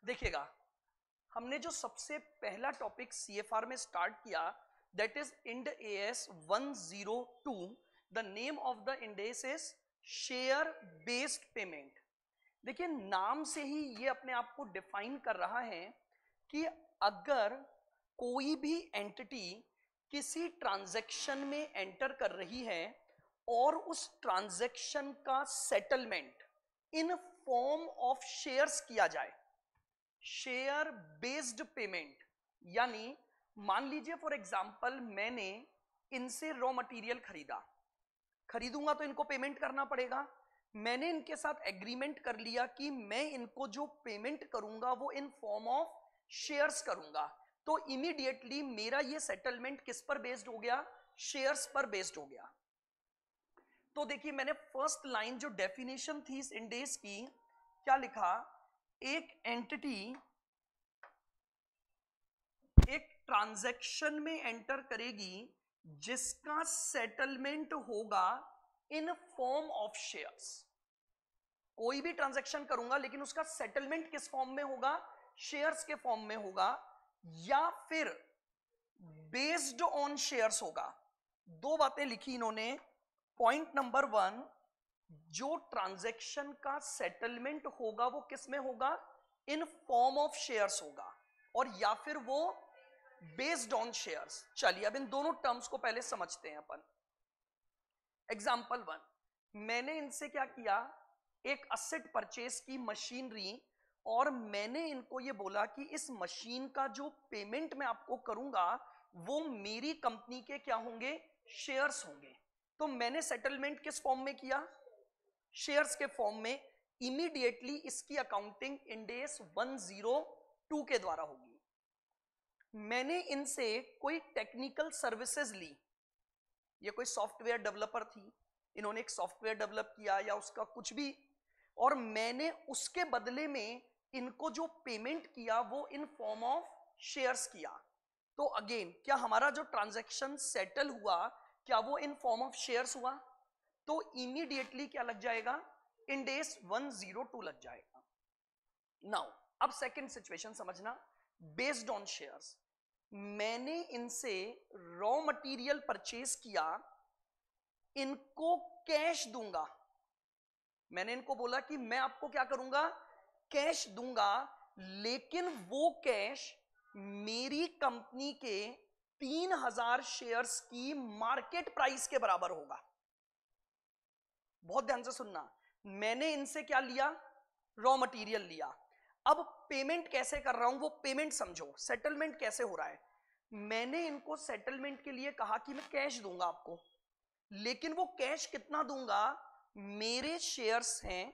देखिएगा, हमने जो सबसे पहला टॉपिक सीएफआर में स्टार्ट किया that is Ind AS 102। The name of the इंडेस is share based payment. देखिए, नाम से ही ये अपने आप को डिफाइन कर रहा है कि अगर कोई भी एंटिटी किसी ट्रांजैक्शन में एंटर कर रही है और उस ट्रांजैक्शन का settlement in form of shares किया जाए, शेयर बेस्ड पेमेंट, यानी मान लीजिए फॉर एग्जांपल मैंने इनसे रॉ मटेरियल खरीदूंगा तो इनको पेमेंट करना पड़ेगा। मैंने इनके साथ एग्रीमेंट कर लिया कि मैं इनको जो पेमेंट करूंगा वो इन फॉर्म ऑफ शेयर्स करूंगा, तो इमीडिएटली मेरा ये सेटलमेंट किस पर बेस्ड हो गया? शेयर्स पर बेस्ड हो गया। तो देखिए, मैंने फर्स्ट लाइन जो डेफिनेशन थी इस इंडेस की, क्या लिखा? एक एंटिटी एक ट्रांजैक्शन में एंटर करेगी जिसका सेटलमेंट होगा इन फॉर्म ऑफ शेयर्स। कोई भी ट्रांजैक्शन करूंगा लेकिन उसका सेटलमेंट किस फॉर्म में होगा? शेयर्स के फॉर्म में होगा, या फिर बेस्ड ऑन शेयर्स होगा। दो बातें लिखी इन्होंने। पॉइंट नंबर 1, जो ट्रांजैक्शन का सेटलमेंट होगा वो किस में होगा? इन फॉर्म ऑफ शेयर्स होगा, और या फिर वो बेस्ड ऑन शेयर्स। चलिए अब इन दोनों टर्म्स को पहले समझते हैं अपन। एग्जाम्पल 1, मैंने इनसे क्या किया? एक असेट परचेस की, मशीनरी, और मैंने इनको ये बोला कि इस मशीन का जो पेमेंट मैं आपको करूंगा वो मेरी कंपनी के क्या होंगे? शेयर्स होंगे। तो मैंने सेटलमेंट किस फॉर्म में किया? शेयर्स के फॉर्म में। इमीडिएटली इसकी अकाउंटिंग इंडेस 102 के द्वारा होगी। मैंने इनसे कोई टेक्निकल सर्विसेज ली, ये कोई सॉफ्टवेयर डेवलपर थी, इन्होंने एक सॉफ्टवेयर डेवलप किया या उसका कुछ भी, और मैंने उसके बदले में इनको जो पेमेंट किया वो इन फॉर्म ऑफ शेयर्स किया। तो अगेन, क्या हमारा जो ट्रांजैक्शन सेटल हुआ क्या वो इन फॉर्म ऑफ शेयर्स हुआ? तो इमीडिएटली क्या लग जाएगा? इंडेस 102 लग जाएगा। नाउ अब सेकंड सिचुएशन समझना। बेस्ड ऑन शेयर्स, मैंने इनसे रॉ मटेरियल परचेज किया, इनको कैश दूंगा। मैंने इनको बोला कि मैं आपको क्या करूंगा? कैश दूंगा, लेकिन वो कैश मेरी कंपनी के 3000 शेयर्स की मार्केट प्राइस के बराबर होगा। बहुत ध्यान से सुनना, मैंने इनसे क्या लिया? रॉ मटेरियल लिया। अब पेमेंट कैसे कर रहा हूं वो पेमेंट समझो। सेटलमेंट कैसे हो रहा है? मैंने इनको सेटलमेंट के लिए कहा कि मैं कैश दूंगा आपको, लेकिन वो कैश कितना दूंगा? मेरे शेयर्स हैं,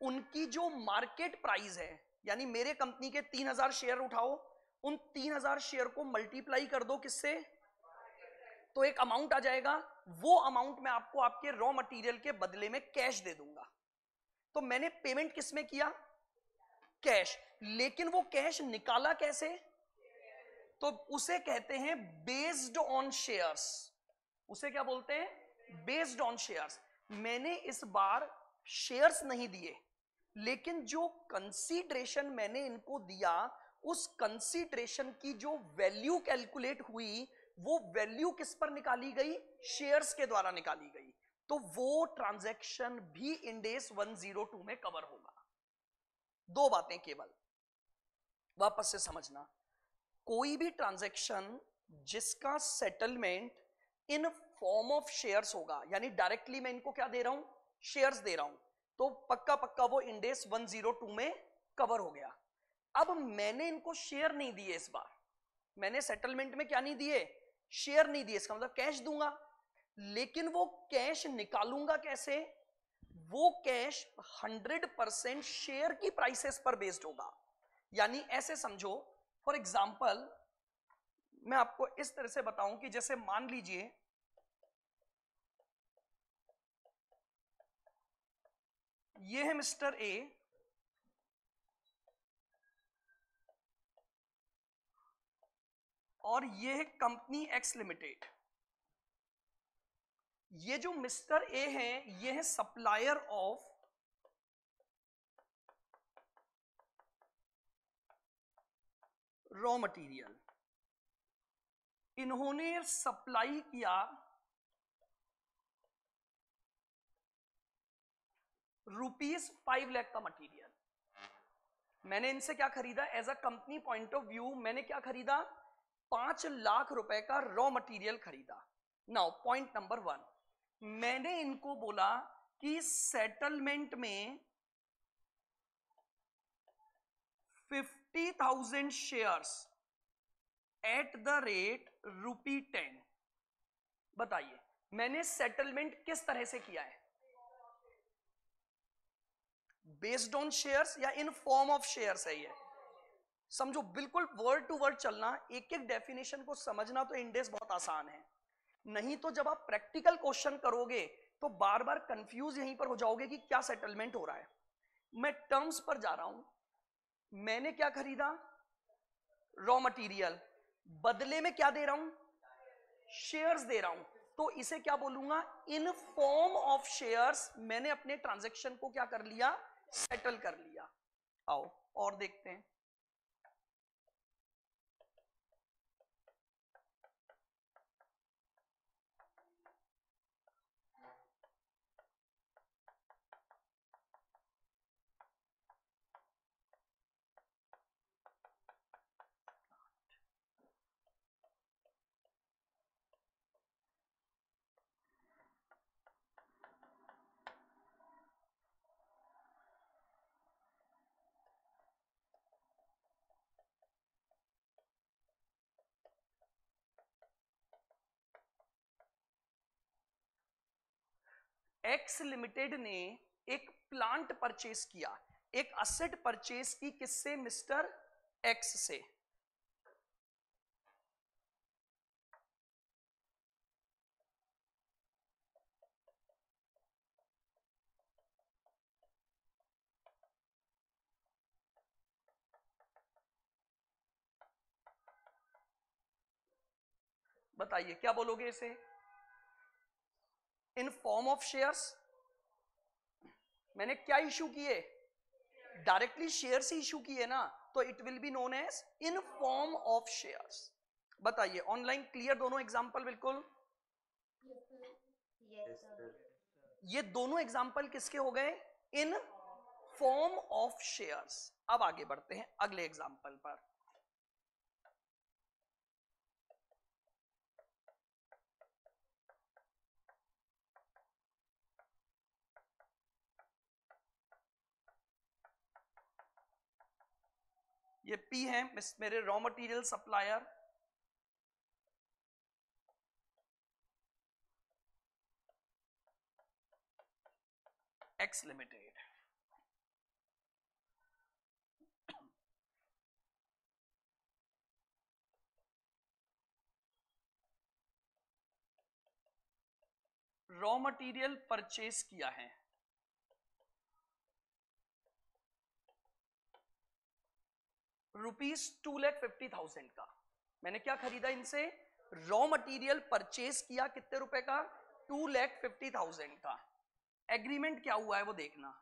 उनकी जो मार्केट प्राइस है, यानी मेरे कंपनी के 3000 शेयर उठाओ, उन 3000 शेयर को मल्टीप्लाई कर दो किससे? तो एक अमाउंट आ जाएगा, वो अमाउंट मैं आपको आपके रॉ मटेरियल के बदले में कैश दे दूंगा। तो मैंने पेमेंट किस में किया? कैश। लेकिन वो कैश निकाला कैसे? तो उसे कहते हैं बेस्ड ऑन शेयर्स। उसे क्या बोलते हैं? Based on shares. मैंने इस बार शेयर्स नहीं दिए, लेकिन जो कंसीडरेशन मैंने इनको दिया, उस कंसीडरेशन की जो वैल्यू कैलकुलेट हुई वो वैल्यू किस पर निकाली गई? शेयर्स के द्वारा निकाली गई। तो वो ट्रांजैक्शन भी इंडेस 102 में कवर होगा। दो बातें केवल वापस से समझना। कोई भी ट्रांजैक्शन जिसका settlement in form of shares होगा, यानी डायरेक्टली मैं इनको क्या दे रहा हूं? शेयर्स दे रहा हूं, तो पक्का पक्का वो इंडेस 102 में कवर हो गया। अब मैंने इनको शेयर नहीं दिए इस बार, मैंने सेटलमेंट में क्या नहीं दिए? शेयर नहीं दिए। इसका मतलब कैश दूंगा, लेकिन वो कैश निकालूंगा कैसे? वो कैश 100% शेयर की प्राइसेस पर बेस्ड होगा। यानी ऐसे समझो, फॉर एग्जाम्पल मैं आपको इस तरह से बताऊं कि जैसे मान लीजिए ये है मिस्टर ए, और ये है कंपनी एक्स लिमिटेड। ये जो मिस्टर ए है ये है सप्लायर ऑफ रॉ मटेरियल, इन्होंने सप्लाई किया ₹5 लाख का मटेरियल। मैंने इनसे क्या खरीदा? As a company point of view मैंने क्या खरीदा? 5 लाख रुपए का रॉ मटेरियल खरीदा। नाउ पॉइंट नंबर 1, मैंने इनको बोला कि सेटलमेंट में 50,000 शेयर्स एट द रेट ₹10। बताइए मैंने सेटलमेंट किस तरह से किया है? बेस्ड ऑन शेयर्स या इन फॉर्म ऑफ शेयर्स है? ये समझो, बिल्कुल वर्ड टू वर्ड चलना, एक एक डेफिनेशन को समझना तो इंडेस बहुत आसान है। नहीं तो जब आप प्रैक्टिकल क्वेश्चन करोगे तो बार बार कंफ्यूज यहीं पर हो जाओगे कि क्या सेटलमेंट हो रहा है। मैं टर्म्स पर जा रहा हूं। मैंने क्या खरीदा? Raw material. बदले में क्या दे रहा हूं? शेयर्स दे रहा हूं। तो इसे क्या बोलूंगा? इन फॉर्म ऑफ शेयर्स मैंने अपने ट्रांजैक्शन को क्या कर लिया? सेटल कर लिया। आओ और देखते हैं। एक्स लिमिटेड ने एक प्लांट परचेस किया, एक असेट परचेस की। किससे? मिस्टर एक्स से। बताइए क्या बोलोगे इसे? इन फॉर्म ऑफ शेयर्स। मैंने क्या इशू किए? डायरेक्टली शेयर्स ही इशू किए ना, तो it will be known as in form of shares. बताइए ऑनलाइन क्लियर दोनों एग्जांपल? बिल्कुल यस सर। ये दोनों एग्जांपल किसके हो गए? In form of shares. अब आगे बढ़ते हैं अगले एग्जांपल पर। ये पी है मेरे raw material supplier. X limited. Raw material purchase किया है ₹2,50,000 का। मैंने क्या खरीदा इनसे? रॉ मटेरियल परचेस किया कितने रुपए का? 2,50,000 का। एग्रीमेंट क्या हुआ है वो देखना।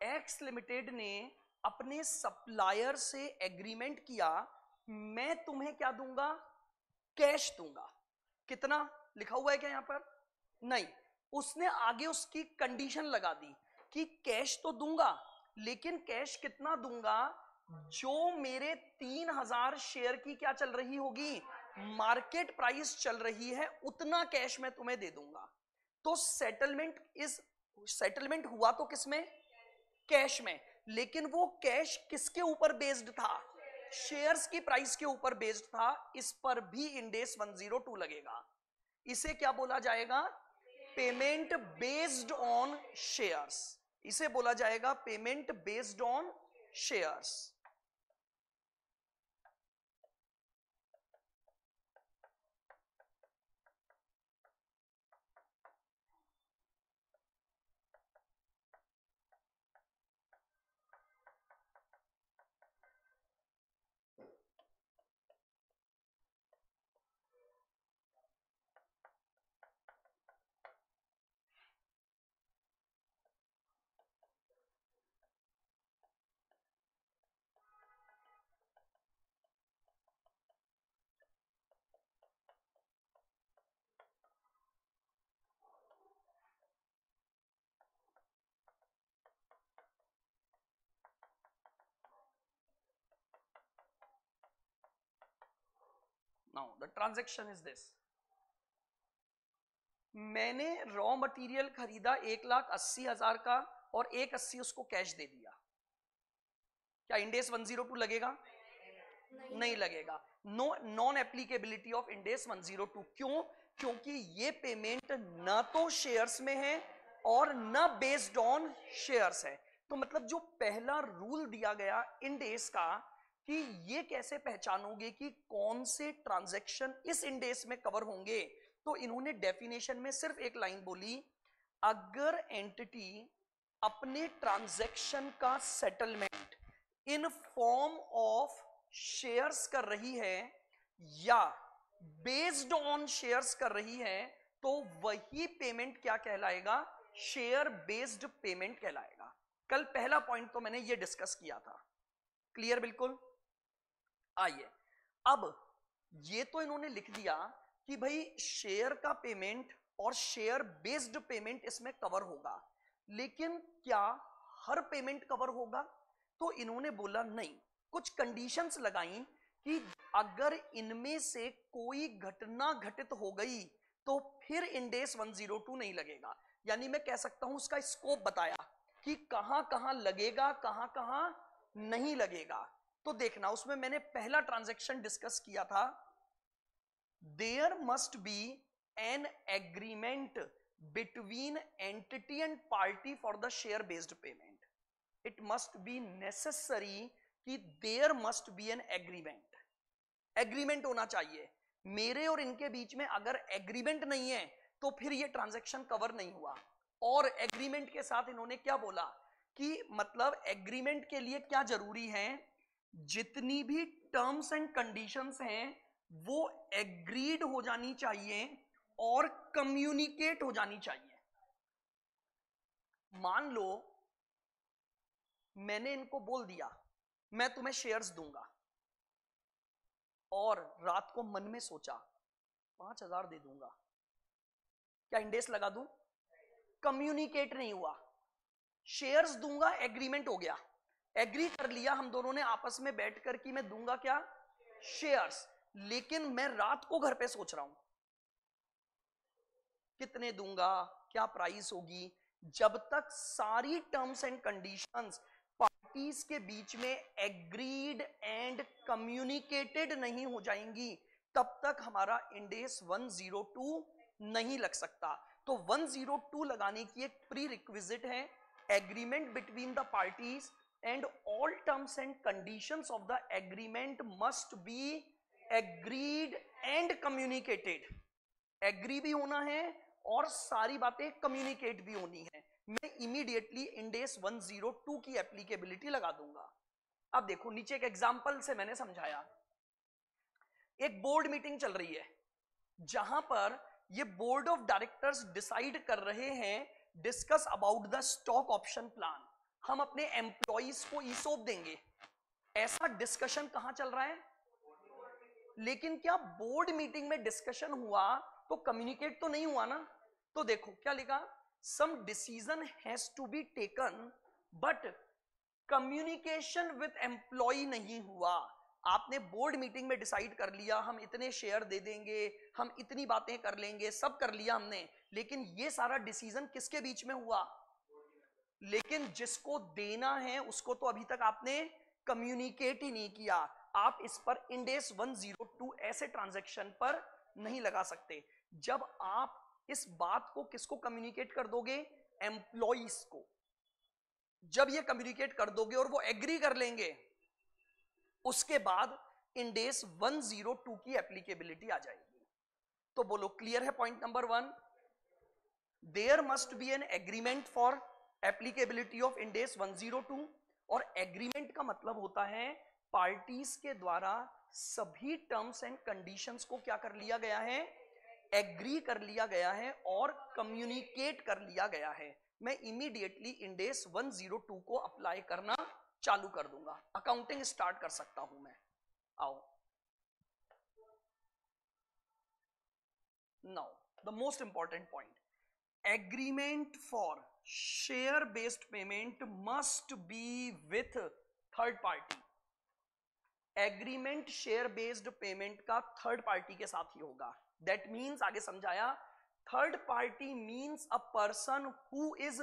एक्स लिमिटेड ने अपने सप्लायर से एग्रीमेंट किया, मैं तुम्हें क्या दूंगा? कैश दूंगा। कितना लिखा हुआ है क्या यहां पर? नहीं। उसने आगे उसकी कंडीशन लगा दी कि कैश तो दूंगा, लेकिन कैश कितना दूंगा? जो मेरे 3,000 शेयर की क्या चल रही होगी? मार्केट प्राइस चल रही है, उतना कैश मैं तुम्हें दे दूंगा। तो सेटलमेंट हुआ तो किसमें? कैश में। लेकिन वो कैश किसके ऊपर बेस्ड था? शेयर्स की प्राइस के ऊपर बेस्ड था। इस पर भी इंडेस 102 लगेगा। इसे क्या बोला जाएगा? Payment based on shares. इसे बोला जाएगा payment based on shares. Now the transaction is this, मैंने रॉ मटेरियल खरीदा 1,80,000 का और 1,80 उसको कैश दे दिया, क्या इंड एस 102 लगेगा? नहीं लगेगा। Non applicability of end S 102। क्यों? क्योंकि ये पेमेंट न तो शेयर्स में है और न बेस्ड ऑन शेयर्स है। तो मतलब जो पहला रूल दिया गया इंड एस का कि ये कैसे पहचानोगे कि कौन से ट्रांजैक्शन इस इंड एस में कवर होंगे, तो इन्होंने डेफिनेशन में सिर्फ एक लाइन बोली, अगर एंटिटी अपने ट्रांजैक्शन का settlement in form of shares कर रही है या बेस्ड ऑन शेयर्स कर रही है, तो वही पेमेंट क्या कहलाएगा? शेयर बेस्ड पेमेंट कहलाएगा। कल पहला पॉइंट तो मैंने ये डिस्कस किया था, क्लियर बिल्कुल। आइए, अब ये तो इन्होंने लिख दिया कि भाई शेयर का पेमेंट और शेयर बेस्ड पेमेंट इसमें कवर होगा, लेकिन क्या हर पेमेंट कवर होगा? तो इन्होंने बोला नहीं, कुछ कंडीशंस लगाई कि अगर इनमें से कोई घटना घटित हो गई तो फिर इंड एस 102 नहीं लगेगा। यानी मैं कह सकता हूं उसका स्कोप बताया कि कहां कहां लगेगा, कहां कहां नहीं लगेगा। तो देखना, उसमें मैंने पहला ट्रांजैक्शन डिस्कस किया था, there must be an agreement between entity and party for the share based payment. It must be necessary कि there must be an agreement, agreement होना चाहिए मेरे और इनके बीच में। अगर एग्रीमेंट नहीं है तो फिर ये ट्रांजैक्शन कवर नहीं हुआ। और एग्रीमेंट के साथ इन्होंने क्या बोला कि मतलब एग्रीमेंट के लिए क्या जरूरी है, जितनी भी टर्म्स एंड कंडीशंस हैं वो एग्रीड हो जानी चाहिए और कम्युनिकेट हो जानी चाहिए। मान लो मैंने इनको बोल दिया मैं तुम्हें शेयर्स दूंगा, और रात को मन में सोचा 5,000 दे दूंगा, क्या इंडेस लगा दूं? कम्युनिकेट नहीं हुआ। शेयर्स दूंगा, एग्रीमेंट हो गया, एग्री कर लिया हम दोनों ने आपस में बैठकर कि मैं दूंगा क्या? शेयर्स। लेकिन मैं रात को घर पे सोच रहा हूं कितने दूंगा, क्या प्राइस होगी। जब तक सारी टर्म्स एंड कंडीशंस पार्टीज के बीच में एग्रीड एंड कम्युनिकेटेड नहीं हो जाएंगी, तब तक हमारा इंडेस 102 नहीं लग सकता। तो 102 लगाने की एक प्री रिक्विजिट है agreement between the parties and all terms and conditions of the agreement must be agreed and communicated. Agree भी होना है और सारी बातें कम्युनिकेट भी होनी है। मैं इमीडिएटली इंडेस 102 की एप्लीकेबिलिटी लगा दूंगा। अब देखो नीचे एक एग्जांपल से मैंने समझाया, एक बोर्ड मीटिंग चल रही है जहां पर ये बोर्ड ऑफ डायरेक्टर्स डिसाइड कर रहे हैं, discuss about the stock option plan. हम अपने एम्प्लॉइज को ईसोप देंगे, ऐसा डिस्कशन कहां चल रहा है? लेकिन क्या बोर्ड मीटिंग में डिस्कशन हुआ तो कम्युनिकेट तो नहीं हुआ ना। तो देखो क्या लिखा, some decision has to be taken but communication with employee नहीं हुआ। आपने बोर्ड मीटिंग में डिसाइड कर लिया हम इतने शेयर दे देंगे, हम इतनी बातें कर लेंगे, सब कर लिया हमने, लेकिन ये सारा डिसीजन किसके बीच में हुआ? लेकिन जिसको देना है उसको तो अभी तक आपने कम्युनिकेट ही नहीं किया। आप इस पर इंडेस 102 ऐसे ट्रांजैक्शन पर नहीं लगा सकते। जब आप इस बात को किसको कम्युनिकेट कर दोगे? एम्प्लॉइज को। जब ये कम्युनिकेट कर दोगे और वो एग्री कर लेंगे, उसके बाद इंडेस 102 की एप्लीकेबिलिटी आ जाएगी। तो बोलो क्लियर है point number 1? There must be an agreement for applicability of Ind AS 102। और एग्रीमेंट का मतलब होता है पार्टीज के द्वारा सभी टर्म्स एंड कंडीशंस को क्या कर लिया गया है? एग्री कर लिया गया है और कम्युनिकेट कर लिया गया है। मैं इमीडिएटली इंडेस 102 को अप्लाई करना चालू कर दूंगा, अकाउंटिंग स्टार्ट कर सकता हूं मैं। आओ, now the most important point, agreement for share based payment must be with third party. Agreement share based payment का थर्ड पार्टी के साथ ही होगा. दैट मीन्स, आगे समझाया, third party means a person who is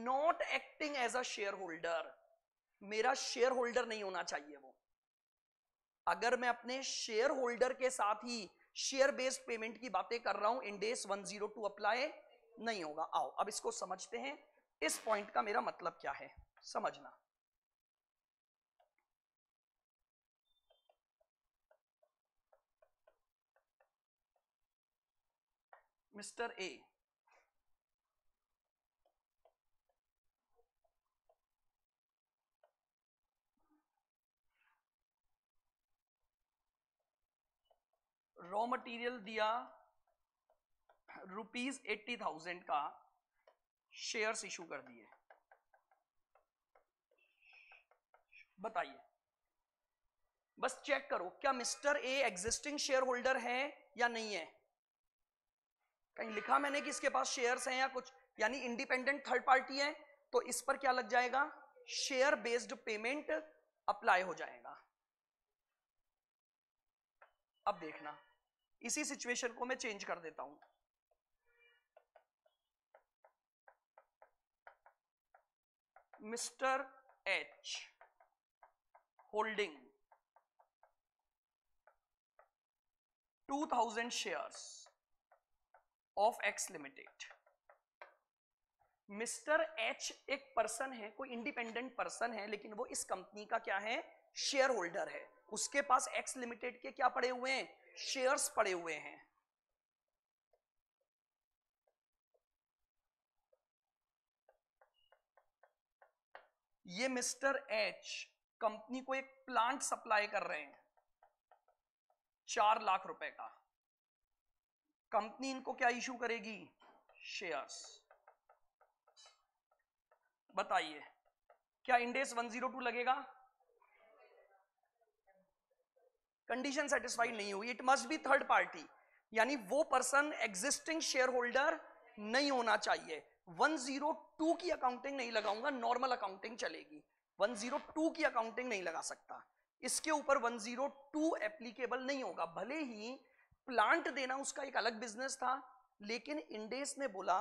not acting as a shareholder. मेरा shareholder नहीं होना चाहिए वो. अगर मैं अपने शेयर होल्डर के साथ ही शेयर बेस्ड पेमेंट की बातें कर रहा हूं, इंड एस 102 अप्लाई नहीं होगा. आओ अब इसको समझते हैं. इस पॉइंट का मेरा मतलब क्या है समझना. मिस्टर ए रॉ मटेरियल दिया ₹80,000 का, शेयर्स इशू कर दिए. बताइए, बस चेक करो क्या mister A existing share holder है या नहीं है. कहीं लिखा मैंने कि इसके पास शेयर्स हैं या कुछ, यानी इंडिपेंडेंट थर्ड पार्टी है, तो इस पर क्या लग जाएगा, शेयर बेस्ड पेमेंट अप्लाई हो जाएगा. अब देखना, इसी सिचुएशन को मैं चेंज कर देता हूं. Mister H holding 2000 shares of x limited. Mister H एक पर्सन है, कोई इंडिपेंडेंट पर्सन है, लेकिन वो इस कंपनी का क्या है, शेयर होल्डर है. उसके पास एक्स लिमिटेड के क्या पड़े हुए हैं, शेयर्स पड़े हुए हैं. ये मिस्टर एच कंपनी को एक प्लांट सप्लाई कर रहे हैं 4 लाख रुपए का. कंपनी इनको क्या इशू करेगी, शेयर्स. बताइए क्या इंड एस 102 लगेगा. कंडीशन सेटिस्फाइड नहीं हुई. It must B third party, यानी वो पर्सन एग्जिस्टिंग शेयर होल्डर नहीं होना चाहिए. 102 की अकाउंटिंग नहीं लगाऊंगा, नॉर्मल अकाउंटिंग चलेगी. 102 की अकाउंटिंग नहीं लगा सकता. इसके ऊपर 102 एप्लीकेबल नहीं होगा. भले ही प्लांट देना उसका एक अलग बिजनेस था, लेकिन इंडेस ने बोला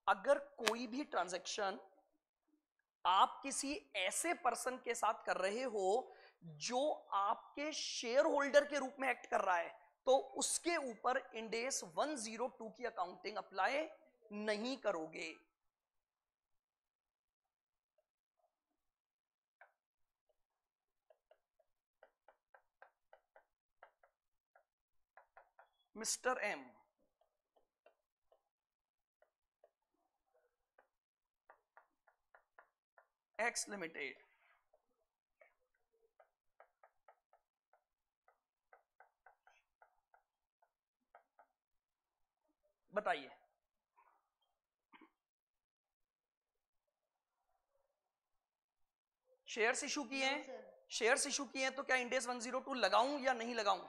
अगर कोई भी ट्रांजैक्शन आप किसी ऐसे पर्सन के साथ कर रहे हो जो आपके शेयर होल्डर के रूप में एक्ट कर रहा है, तो उसके ऊपर इंडेस 102 की अकाउंटिंग अप्लाई नहीं करोगे. मिस्टर एम एक्स लिमिटेड बताइए शेयर्स इशू किए हैं, शेयर्स इशू किए हैं, तो क्या इंडेस 102 लगाऊं या नहीं लगाऊं.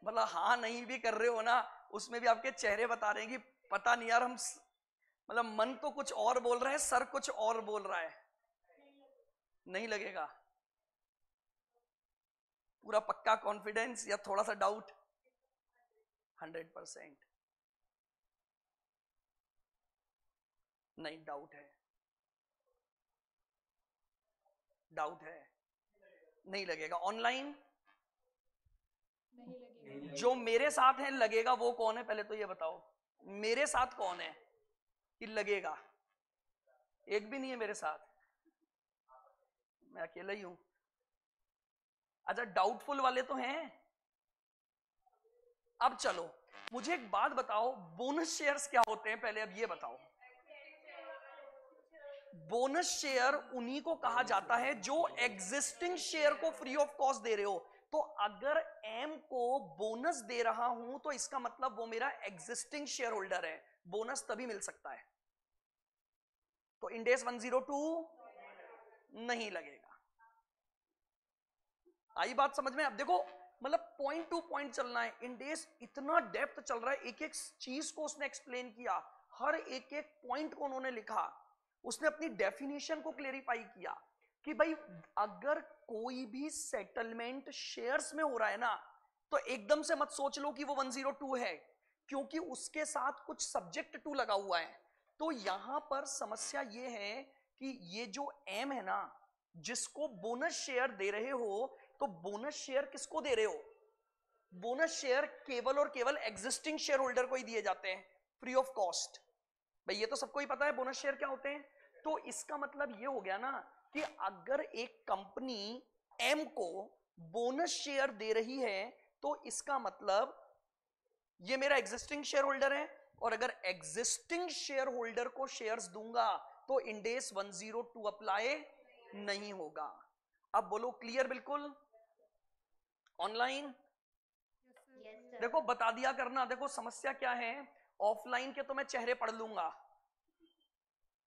मतलब हाँ नहीं भी कर रहे हो ना, उसमें भी आपके चेहरे बता रहे हैं कि पता नहीं यार, हम मतलब मन तो कुछ और बोल रहा है, सर कुछ और बोल रहा है. नहीं लगेगा. पूरा पक्का कॉन्फिडेंस या थोड़ा सा डाउट. 100% नहीं, डाउट है. डाउट है, नहीं लगेगा. ऑनलाइन जो मेरे साथ है लगेगा, वो कौन है पहले तो ये बताओ. मेरे साथ कौन है कि लगेगा. एक भी नहीं है मेरे साथ, मैं अकेला ही हूं. अच्छा डाउटफुल वाले तो हैं. अब चलो मुझे एक बात बताओ, बोनस शेयर्स क्या होते हैं पहले अब ये बताओ. बोनस शेयर उन्हीं को कहा जाता है जो एग्जिस्टिंग शेयर को फ्री ऑफ कॉस्ट दे रहे हो. तो अगर एम को बोनस दे रहा हूं तो इसका मतलब वो मेरा एग्जिस्टिंग शेयर होल्डर है. बोनस तभी मिल सकता है. तो इंडेस 102 नहीं लगेगा. आई बात समझ में. अब देखो मतलब पॉइंट टू पॉइंट चलना है. इंडेस इतना डेप्थ चल रहा है, एक एक चीज को उसने एक्सप्लेन किया, हर एक एक पॉइंट को उन्होंने लिखा. उसने अपनी डेफिनेशन को क्लेरिफाई किया कि भाई अगर कोई भी सेटलमेंट शेयर्स में हो रहा है ना, तो एकदम से मत सोच लो कि वो 102 है, क्योंकि उसके साथ कुछ सब्जेक्ट टू लगा हुआ है। तो यहां पर समस्या ये है कि ये जो एम है ना, जिसको बोनस शेयर दे रहे हो, तो बोनस शेयर किसको दे रहे हो? बोनस शेयर केवल और केवल एग्जिस्टिंग शेयर होल्डर को ही दिए जाते हैं फ्री ऑफ कॉस्ट। भाई ये तो सबको ही पता है बोनस शेयर क्या होते हैं। तो इसका मतलब ये हो गया ना कि अगर एक कंपनी एम को बोनस शेयर दे रही है, तो इसका मतलब ये मेरा एग्जिस्टिंग शेयर होल्डर है, और अगर एग्जिस्टिंग शेयर होल्डर को शेयर्स दूंगा तो इंडेस 102 अप्लाई नहीं होगा। अब बोलो क्लियर बिल्कुल ऑनलाइन? देखो बता दिया करना। देखो समस्या क्या है, ऑफलाइन के तो मैं चेहरे पढ़ लूंगा,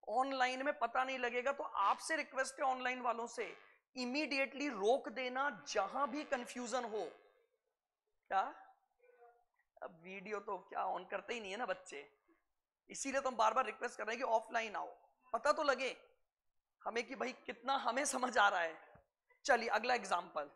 ऑनलाइन में पता नहीं लगेगा। तो आपसे रिक्वेस्ट है ऑनलाइन वालों से, इमीडिएटली रोक देना जहां भी कंफ्यूजन हो। क्या अब वीडियो तो क्या ऑन करते ही नहीं है ना बच्चे, इसीलिए तो हम बार बार रिक्वेस्ट कर रहे हैं कि ऑफलाइन आओ, पता तो लगे हमें कि भाई कितना हमें समझ आ रहा है। चलिए अगला एग्जांपल।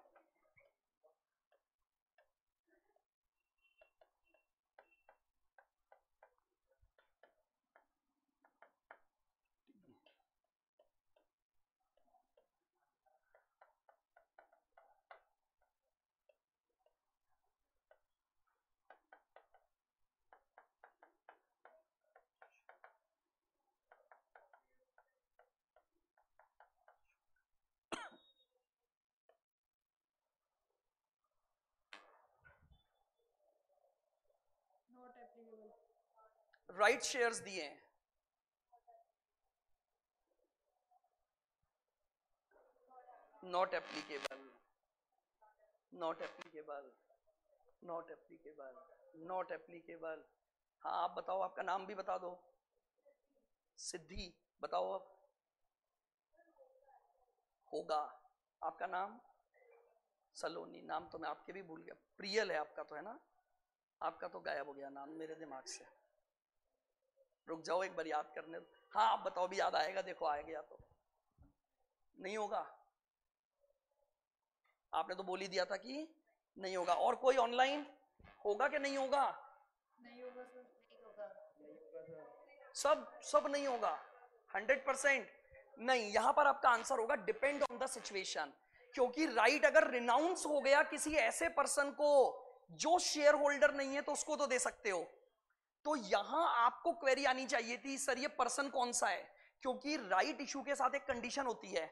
राइट शेयर्स दिए हैं, not applicable, not applicable, not applicable, not applicable. हाँ आप बताओ, आपका नाम भी बता दो। सिद्धि बताओ अब। होगा आपका नाम? सलोनी। नाम तो मैं आपके भी भूल गया। प्रियल है आपका तो, है ना? आपका तो गायब हो गया नाम मेरे दिमाग से। रुक जाओ एक बार याद करने दो। हाँ आप बताओ, भी याद आएगा। देखो आ गया तो नहीं होगा, आपने तो बोल ही दिया था कि नहीं होगा। और कोई ऑनलाइन होगा कि नहीं होगा? नहीं होगा सर। नहीं होगा सर। सब नहीं होगा 100%। नहीं, यहां पर आपका आंसर होगा डिपेंड ऑन द सिचुएशन। क्योंकि राइट अगर रिनाउंस हो गया किसी ऐसे पर्सन को जो शेयर होल्डर नहीं है, तो उसको तो दे सकते हो। तो यहां आपको क्वेरी आनी चाहिए थी, सर ये पर्सन कौन सा है, क्योंकि राइट इशू के साथ एक कंडीशन होती है।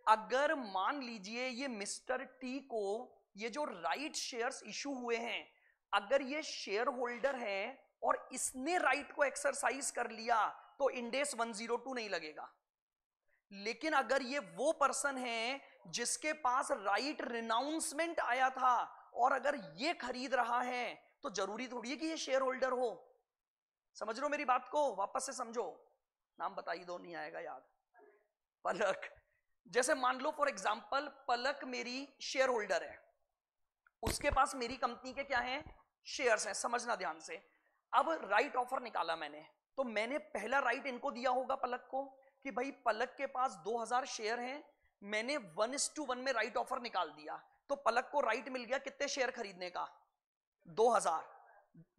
अगर मान लीजिए ये मिस्टर टी को ये जो राइट शेयर्स इशू हुए हैं, अगर ये शेयर होल्डर है और इसने राइट को एक्सरसाइज कर लिया, तो इंडेस 102 नहीं लगेगा। लेकिन अगर ये वो पर्सन है जिसके पास राइट रिनाउंसमेंट आया था, और अगर ये खरीद रहा है, तो जरूरी थोड़ी है कि ये शेयर होल्डर हो। समझ लो मेरी बात को, वापस से समझो। नाम बता ही दो, नहीं आएगा याद। पलक। जैसे मान लो फॉर एग्जांपल पलक मेरी शेयर होल्डर है, उसके पास मेरी कंपनी के क्या हैं? शेयर्स हैं। समझना ध्यान से। अब राइट ऑफर निकाला मैंने, तो मैंने पहला राइट इनको दिया होगा पलक को कि भाई पलक के पास 2000 शेयर हैं, मैंने 1:1 में राइट ऑफर निकाल दिया, तो पलक को राइट मिल गया कितने शेयर खरीदने का? 2000।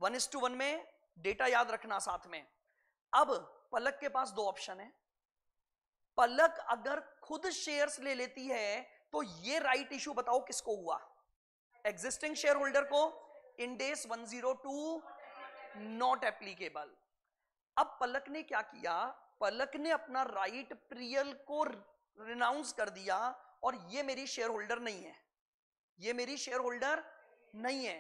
1:1 में डेटा याद रखना साथ में। अब पलक के पास दो ऑप्शन है। पलक अगर खुद शेयर्स ले लेती है, तो ये राइट इशू बताओ किसको हुआ? एग्जिस्टिंग शेयर होल्डर को। इंडेस 102 नॉट एप्लीकेबल। अब पलक ने क्या किया? पलक ने अपना राइट प्रियल को रिनाउंस कर दिया, और ये मेरी शेयर होल्डर नहीं है, ये मेरी शेयर होल्डर नहीं है।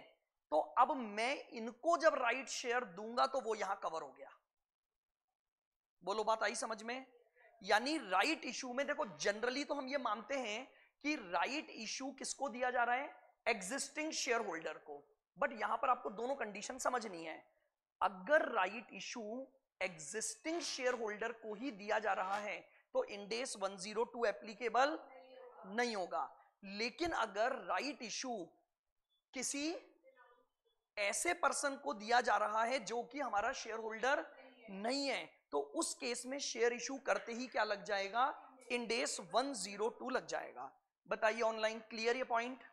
तो अब मैं इनको जब राइट शेयर दूंगा, तो वो यहां कवर हो गया। बोलो बात आई समझ में? यानी राइट इशू में देखो, जनरली तो हम ये मानते हैं कि राइट इशू किसको दिया जा रहा है? एग्जिस्टिंग शेयर होल्डर को। बट यहां पर आपको दोनों कंडीशन समझनी है। अगर right issue existing share holder को ही दिया जा रहा है, तो इंडेस 102 एप्लीकेबल नहीं होगा। लेकिन अगर राइट इशू किसी ऐसे पर्सन को दिया जा रहा है जो कि हमारा शेयर होल्डर नहीं है, तो उस केस में शेयर इशू करते ही क्या लग जाएगा, इंडेस 102 लग जाएगा। बताइए ऑनलाइन, क्लियर ये पॉइंट?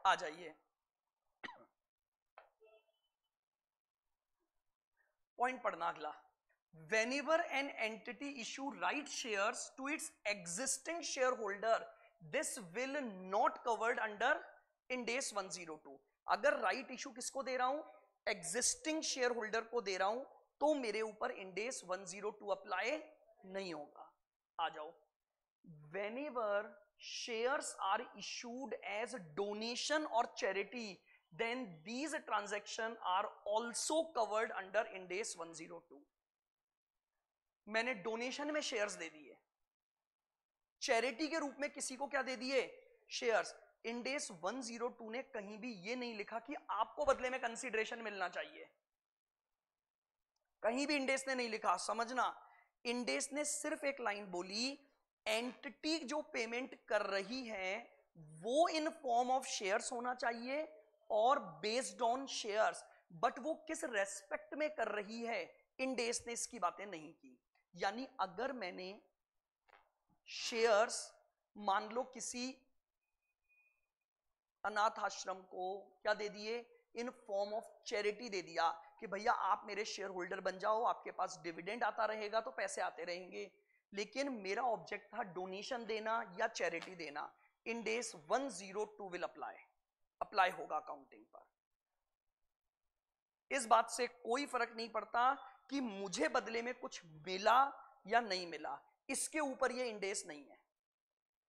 आ जाइए, पॉइंट पढ़ना अगला। Whenever an entity issue right shares to its existing shareholder, this will not covered under Ind AS 102। अगर राइट इशू किसको दे रहा हूं, एग्जिस्टिंग शेयर होल्डर को दे रहा हूं, तो मेरे ऊपर इंड AS 102 अप्लाई नहीं होगा। आ जाओ, whenever shares are issued as donation or charity, then these transactions are also covered under Ind AS 102। मैंने डोनेशन में शेयर्स दे दिए, चैरिटी के रूप में किसी को क्या दे दिए, शेयर्स। इंड AS 102 ने कहीं भी ये नहीं लिखा कि आपको बदले में कंसीडरेशन मिलना चाहिए, कहीं भी इंड AS ने नहीं लिखा, समझना। इंड AS ने सिर्फ एक लाइन बोली, एंटिटी जो पेमेंट कर रही है वो इन फॉर्म ऑफ शेयर्स होना चाहिए और बेस्ड ऑन शेयर्स, बट वो किस रेस्पेक्ट में कर रही है, इंड AS ने इसकी बातें नहीं की। यानी अगर मैंने शेयर्स मान लो किसी अनाथ आश्रम को क्या दे दिए, इन फॉर्म ऑफ चैरिटी दे दिया कि भैया आप मेरे शेयर होल्डर बन जाओ, आपके पास डिविडेंड आता रहेगा तो पैसे आते रहेंगे, लेकिन मेरा ऑब्जेक्ट था डोनेशन देना या चैरिटी देना, इंड AS 102 विल अप्लाई होगा अकाउंटिंग पर। इस बात से कोई फर्क नहीं पड़ता कि मुझे बदले में कुछ मिला या नहीं मिला, इसके ऊपर ये इंड AS नहीं है।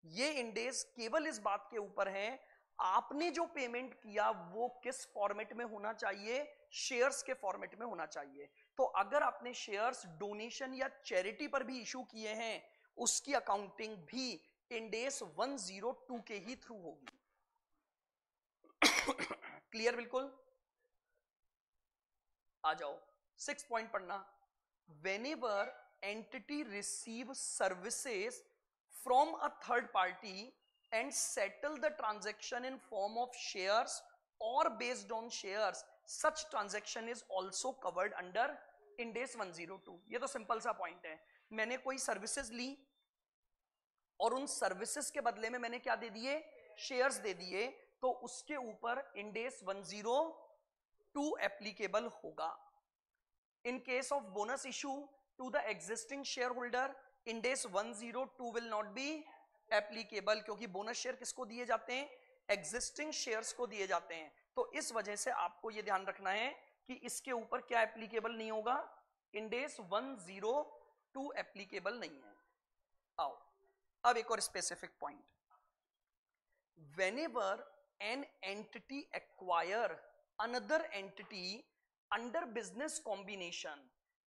ये इंड AS केवल इस बात के ऊपर है, आपने जो पेमेंट किया वो किस फॉर्मेट में होना चाहिए, शेयर्स के फॉर्मेट में होना चाहिए। तो अगर आपने शेयर्स डोनेशन या चैरिटी पर भी इशू किए हैं, उसकी अकाउंटिंग भी इंड AS 102 के ही थ्रू होगी। क्लियर बिल्कुल? आ जाओ, 6 पॉइंट पढ़ना। Whenever entity receive services from a third party and settle the transaction in form of shares or based on shares, such transaction is also covered under Ind AS 102। ये तो simple सा point है, मैंने कोई services ली और उन services के बदले में मैंने क्या दे दिए, शेयर्स दे दिए, तो उसके ऊपर इंड AS 102 एप्लीकेबल होगा। In case of bonus issue to the existing shareholder, Ind AS 102 will not be applicable, क्योंकि बोनस शेयर किसको दिए जाते हैं, एग्जिस्टिंग शेयर्स को दिए जाते हैं। तो इस वजह से आपको यह ध्यान रखना है कि इसके ऊपर क्या एप्लीकेबल नहीं होगा, Ind AS 102 एप्लीकेबल नहीं है। आओ अब एक और specific point. Whenever an entity acquire another entity under business combination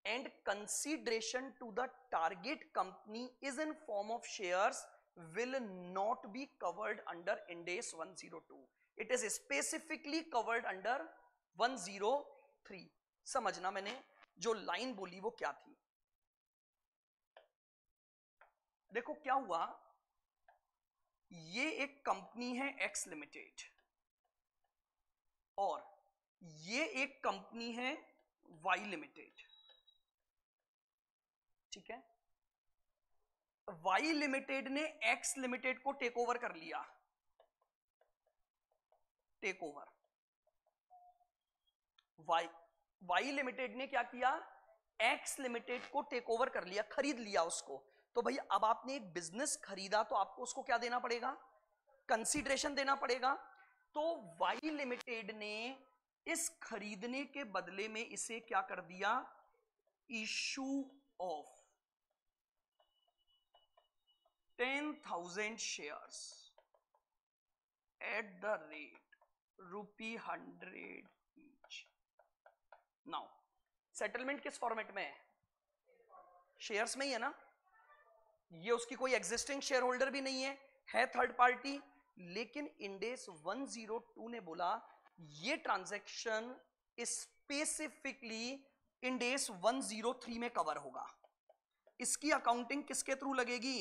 and consideration to the target company is in form of shares, will not be covered under Ind AS 102। It is specifically covered under 103। समझना मैंने जो line बोली वो क्या थी। देखो क्या हुआ, ये एक कंपनी है एक्स लिमिटेड और ये एक कंपनी है वाई लिमिटेड, ठीक है। वाई लिमिटेड ने एक्स लिमिटेड को टेक ओवर कर लिया, टेक ओवर। वाई लिमिटेड ने क्या किया, एक्स लिमिटेड को टेक ओवर कर लिया, खरीद लिया उसको। तो भाई अब आपने एक बिजनेस खरीदा तो आपको उसको क्या देना पड़ेगा, कंसीडरेशन देना पड़ेगा। तो वाई लिमिटेड ने इस खरीदने के बदले में इसे क्या कर दिया, issue of 10,000 shares at the rate ₹100 each. Now settlement किस फॉर्मेट में है, शेयर्स में ही है ना। ये उसकी कोई एग्जिस्टिंग शेयर होल्डर भी नहीं है थर्ड पार्टी, लेकिन इंड AS 102 ने बोला ये ट्रांजैक्शन स्पेसिफिकली इंड AS 103 में कवर होगा। इसकी अकाउंटिंग किसके थ्रू लगेगी।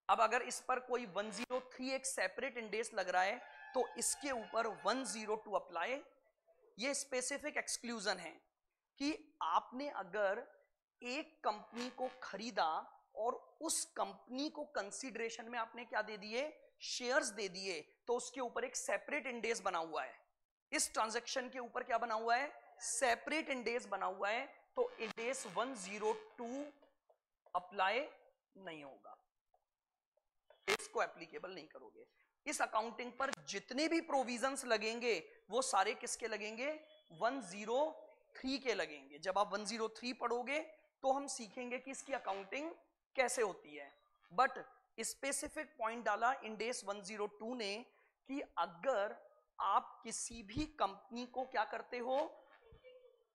अब अगर इस पर कोई 103 एक सेपरेट इंड AS लग रहा है तो इसके ऊपर 102 अप्लाई। ये स्पेसिफिक एक्सक्लूजन है कि आपने अगर एक कंपनी को खरीदा और उस कंपनी को कंसीडरेशन में आपने क्या दे दिए, शेयर्स दे दिए, तो उसके ऊपर एक सेपरेट इंडेस बना हुआ है। इस ट्रांजैक्शन के ऊपर क्या बना हुआ है, सेपरेट इंडेस बना हुआ है, तो इंडेस 102 अप्लाई नहीं होगा, इसको एप्लीकेबल नहीं करोगे। इस अकाउंटिंग पर जितने भी प्रोविजंस लगेंगे वो सारे किसके लगेंगे, 103 के लगेंगे। जब आप 103 पढ़ोगे तो हम सीखेंगे कि इसकी अकाउंटिंग कैसे होती है। बट स्पेसिफिक पॉइंट डाला इंडेस 102 ने कि अगर आप किसी भी कंपनी को क्या करते हो,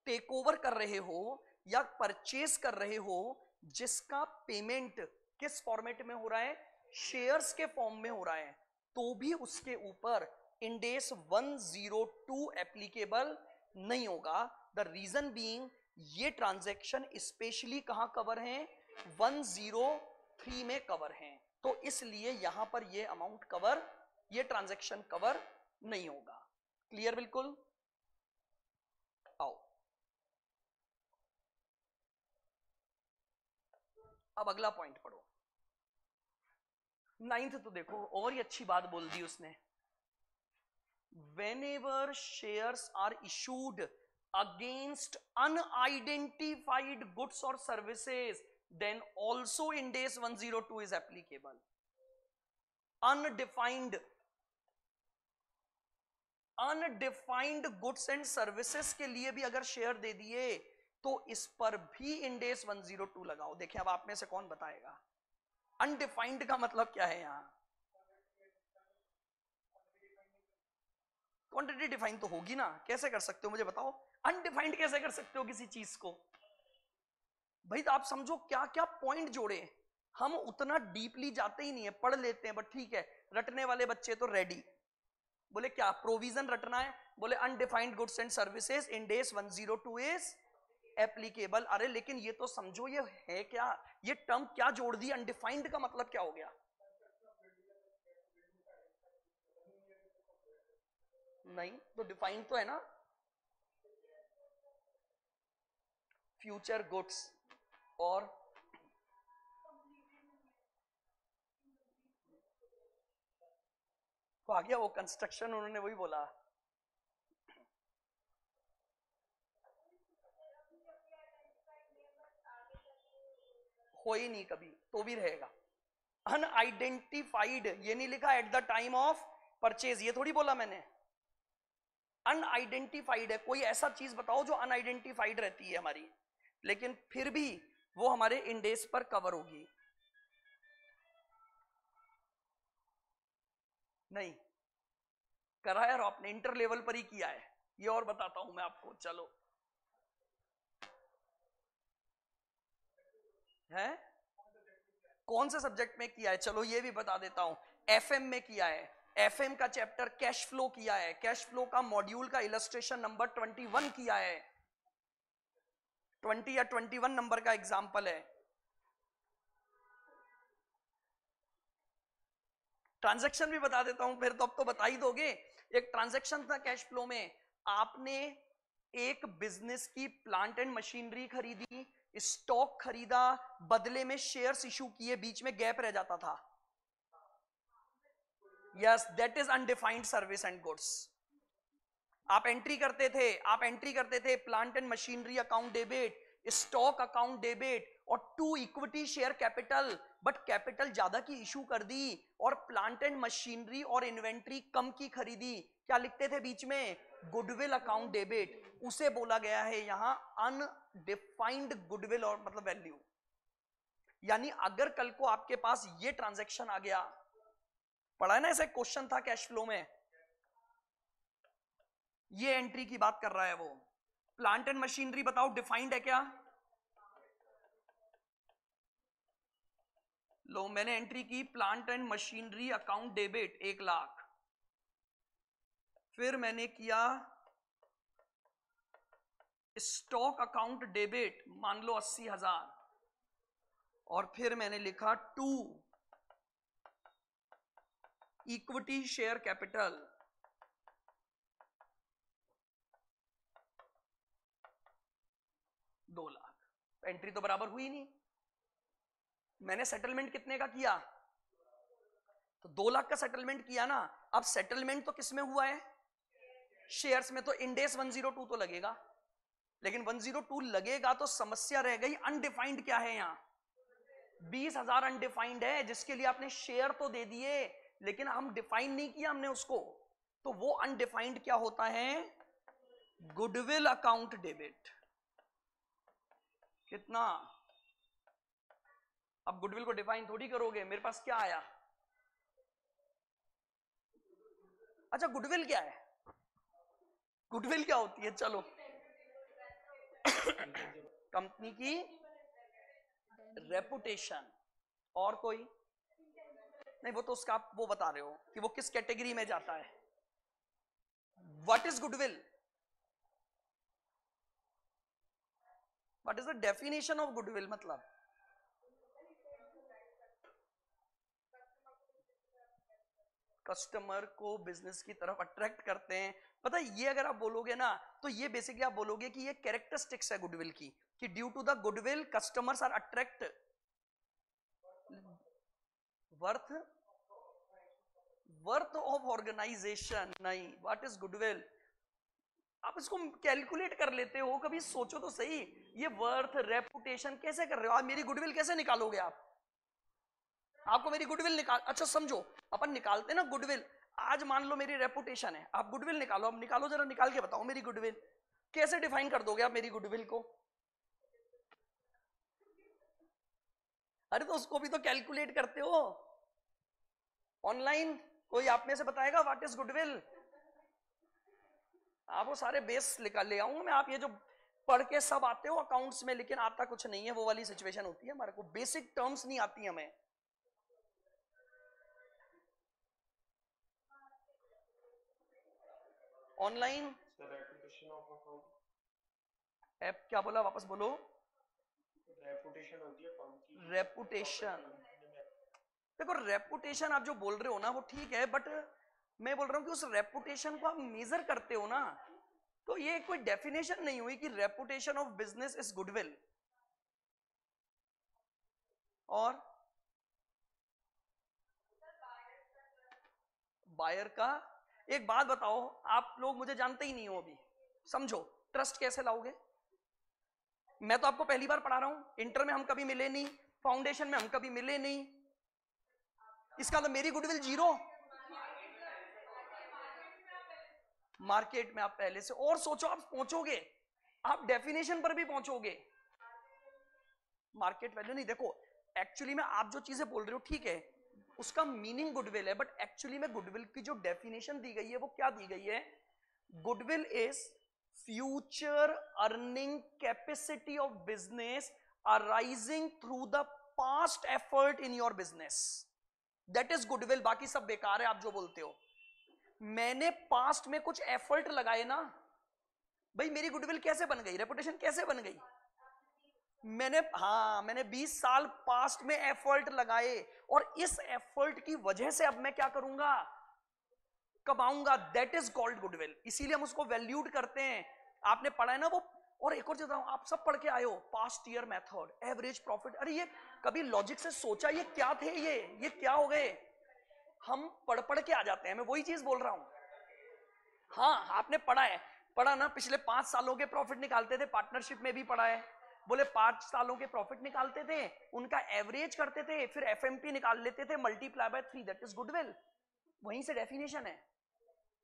टेक ओवर कर रहे हो या परचेज कर रहे हो, जिसका पेमेंट किस फॉर्मेट में हो रहा है, शेयर्स के फॉर्म में हो रहा है, तो भी उसके ऊपर इंडेस 102 एप्लीकेबल नहीं होगा। द रीजन बीइंग ये ट्रांजैक्शन स्पेशली कहां कवर हैं, 103 में कवर हैं, तो इसलिए यहां पर ये अमाउंट कवर, ये ट्रांजैक्शन कवर नहीं होगा। क्लियर बिल्कुल। आओ अब अगला पॉइंट पढ़ो। 9th तो देखो और ही अच्छी बात बोल दी उसने। Whenever shares are issued against unidentified goods or services, then also Ind-AS 102 is applicable. Undefined goods and services के लिए भी अगर शेयर दे दिए तो इस पर भी Ind-AS 102 लगाओ। देखिए अब आप में से कौन बताएगा अनडिफाइंड का मतलब क्या है। यहां क्वांटिटी डिफाइन तो होगी ना, कैसे कर सकते हो मुझे बताओ, अनडिफाइंड कैसे कर सकते हो किसी चीज को। भाई तो आप समझो क्या क्या पॉइंट जोड़े। हम उतना डीपली जाते ही नहीं है, पढ़ लेते हैं, बट ठीक है रटने वाले बच्चे तो रेडी। बोले क्या प्रोविजन रटना है, बोले undefined goods and services Ind-AS 102 is applicable. अरे लेकिन ये तो समझो ये है क्या, ये टर्म क्या जोड़ दी, अनडिफाइंड का मतलब क्या हो गया। नहीं तो डिफाइंड तो है ना, फ्यूचर गुड्स और तो आ गया वो कंस्ट्रक्शन, उन्होंने वही बोला। हो ही नहीं कभी तो भी रहेगा। अनआइडेंटिफाइड ये नहीं लिखा at the time of purchase, ये थोड़ी बोला मैंने। अनआइडेंटिफाइड है, कोई ऐसा चीज बताओ जो अनआइडेंटिफाइड रहती है हमारी, लेकिन फिर भी वो हमारे Ind-AS पर कवर होगी। नहीं करा यार आपने, इंटर लेवल पर ही किया है ये, और बताता हूं मैं आपको। चलो है कौन से सब्जेक्ट में किया है, चलो ये भी बता देता हूं। FM में किया है, FM का चैप्टर कैश फ्लो किया है, कैश फ्लो का मॉड्यूल का इलस्ट्रेशन नंबर 21 किया है, 20 या 21 नंबर का एग्जाम्पल है। ट्रांजैक्शन भी बता देता हूं फिर तो, अब तो बता ही दोगे। एक ट्रांजैक्शन था कैश फ्लो में, आपने एक बिजनेस की प्लांट एंड मशीनरी खरीदी, स्टॉक खरीदा, बदले में शेयर्स इशू किए, बीच में गैप रह जाता था। Yes that is undefined service and goods. आप एंट्री करते थे plant and machinery account debit, stock account debit और to equity share capital, but capital ज्यादा की इशू कर दी और प्लांट एंड मशीनरी और इन्वेंट्री कम की खरीदी, क्या लिखते थे बीच में, गुडविल अकाउंट डेबिट। उसे बोला गया है यहां अनडिफाइंड गुडविल और मतलब वैल्यू। यानी अगर कल को आपके पास ये ट्रांजैक्शन आ गया, पढ़ा है ना ऐसा क्वेश्चन था कैश फ्लो में, ये एंट्री की बात कर रहा है वो, प्लांट एंड मशीनरी बताओ डिफाइंड है क्या। लो मैंने एंट्री की plant and machinery account debit 1 lakh, फिर मैंने किया स्टॉक अकाउंट डेबिट मान लो 80,000, और फिर मैंने लिखा 2 equity share capital 2 lakh, entry तो बराबर हुई नहीं। मैंने सेटलमेंट कितने का किया, तो 2 लाख का सेटलमेंट किया ना। अब सेटलमेंट तो किस में हुआ है, शेयर्स में, तो इंडेस 102 तो लगेगा, लेकिन 102 लगेगा तो समस्या रह गई, अनडिफाइंड क्या है यहां, 20,000 अनडिफाइंड है, जिसके लिए आपने शेयर तो दे दिए लेकिन हम डिफाइन नहीं किया हमने उसको। तो वो अनडिफाइंड क्या होता है, गुडविल अकाउंट डेबिट। कितना, अब गुडविल को डिफाइन थोड़ी करोगे, मेरे पास क्या आया, अच्छा गुडविल क्या है, गुडविल क्या होती है, चलो कंपनी की रेपुटेशन, और कोई नहीं, वो तो उसका आप वो बता रहे हो कि वो किस कैटेगरी में जाता है। What is goodwill, what is the definition of goodwill, मतलब कस्टमर को बिजनेस की तरफ अट्रैक्ट करते हैं। पता है ये अगर आप बोलोगे ना, तो ये बेसिकली आप बोलोगे कि ये कैरेक्टरिस्टिक्स है गुडविल की, कि due to the goodwill customers are attract worth worth of organisation. नहीं, व्हाट इज गुडविल, आप इसको कैलकुलेट कर लेते हो, कभी सोचो तो सही, ये वर्थ रेपुटेशन कैसे कर रहे हो आप, मेरी गुडविल कैसे निकालोगे आप, आपको मेरी गुडविल निकाल, अच्छा समझो अपन निकालते ना गुडविल, आज मान लो मेरी रेपुटेशन है, आप गुडविल निकालो, अब निकालो जरा, निकाल के बताओ मेरी गुडविल कैसे डिफाइन कर दोगे आप मेरी गुडविल को। अरे तो उसको भी तो कैलकुलेट करते हो ऑनलाइन, कोई आप में से बताएगा व्हाट इज गुडविल, आप वो सारे बेस निकाल ले आऊंगा मैं, आप ये जो पढ़ के सब आते हो अकाउंट्स में लेकिन आता कुछ नहीं है, वो वाली सिचुएशन होती है, हमारे को बेसिक टर्म्स नहीं आती हमें। ऑनलाइन ऐप क्या बोला, वापस बोलो, रेपुटेशन होती है फर्म की, रेपुटेशन। देखो रेपुटेशन आप जो बोल रहे हो ना वो ठीक है, बट मैं बोल रहा हूं कि उस रेपुटेशन को आप मेजर करते हो ना, तो ये कोई डेफिनेशन नहीं हुई कि reputation of business is goodwill. और बायर का, एक बात बताओ, आप लोग मुझे जानते ही नहीं हो अभी, समझो ट्रस्ट कैसे लाओगे, मैं तो आपको पहली बार पढ़ा रहा हूं, इंटर में हम कभी मिले नहीं, फाउंडेशन में हम कभी मिले नहीं, इसका तो मेरी गुडविल जीरो, मार्केट में आप पहले से, और सोचो आप पहुंचोगे, आप डेफिनेशन पर भी पहुंचोगे, मार्केट वैल्यू नहीं, देखो एक्चुअली में आप जो चीजें बोल रहे हो ठीक है, उसका मीनिंग गुडविल है, बट एक्चुअली में गुडविल की जो डेफिनेशन दी गई है वो क्या दी गई है, goodwill is future earning capacity of business arising through the past effort in your business, that is goodwill. बाकी सब बेकार है आप जो बोलते हो, मैंने पास्ट में कुछ एफर्ट लगाए ना भाई, मेरी गुडविल कैसे बन गई, रेपुटेशन कैसे बन गई, मैंने 20 साल पास्ट में एफर्ट लगाए, और इस एफर्ट की वजह से अब मैं क्या करूंगा, कमाऊंगा, दैट इज कॉल्ड गुडविल, इसीलिए हम उसको वैल्यूड करते हैं। आपने पढ़ा है ना वो, और एक और चीज बताऊं, आप सब पढ़ के आए हो past year method, average profit, अरे ये कभी लॉजिक से सोचा ये क्या थे, ये क्या हो गए, हम पढ़ के आ जाते हैं, मैं वही चीज बोल रहा हूं। हाँ आपने पढ़ा ना, पिछले 5 सालों के प्रॉफिट निकालते थे, पार्टनरशिप में भी पढ़ा है, बोले 5 सालों के प्रॉफिट निकालते थे, उनका एवरेज करते थे, फिर एफएमपी निकाल लेते थे, multiply by 3, that is goodwill, वहीं से डेफिनेशन है।